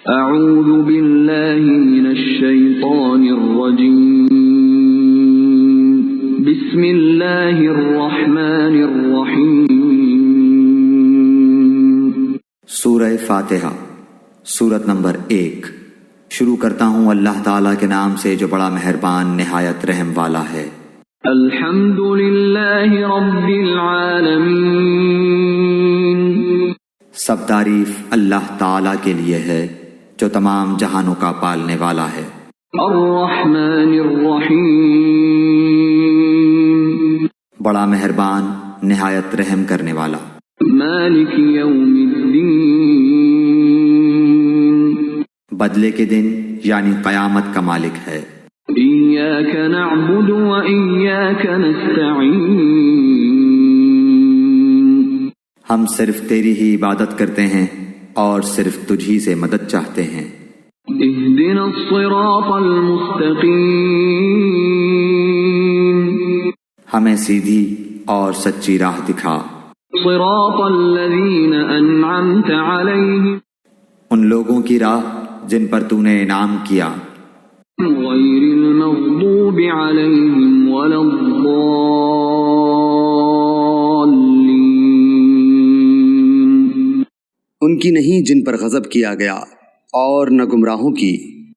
اعوذ باللہ من الشیطان الرجیم بسم اللہ الرحمن الرحیم۔ سورہ فاتحہ، سورت نمبر 1۔ شروع کرتا ہوں اللہ تعالیٰ کے نام سے جو بڑا مہربان نہایت رحم والا ہے۔ الحمد للہ رب العالمین، سب تعریف اللہ تعالیٰ کے لیے ہے جو تمام جہانوں کا پالنے والا ہے۔ الرحمن الرحیم، بڑا مہربان نہایت رحم کرنے والا۔ مالک یوم الدین، بدلے کے دن یعنی قیامت کا مالک ہے۔ ایاک نعبد و ایاک نستعین، ہم صرف تیری ہی عبادت کرتے ہیں اور صرف تجھ ہی سے مدد چاہتے ہیں۔ اہدنا الصراط المستقیم، ہمیں سیدھی اور سچی راہ دکھا۔ صراط الذین انعمت علیہم، ان لوگوں کی راہ جن پر تو نے انعام کیا، غیر المغضوب علیہم ولا الضالین، ان کی نہیں جن پر غضب کیا گیا اور نہ گمراہوں کی۔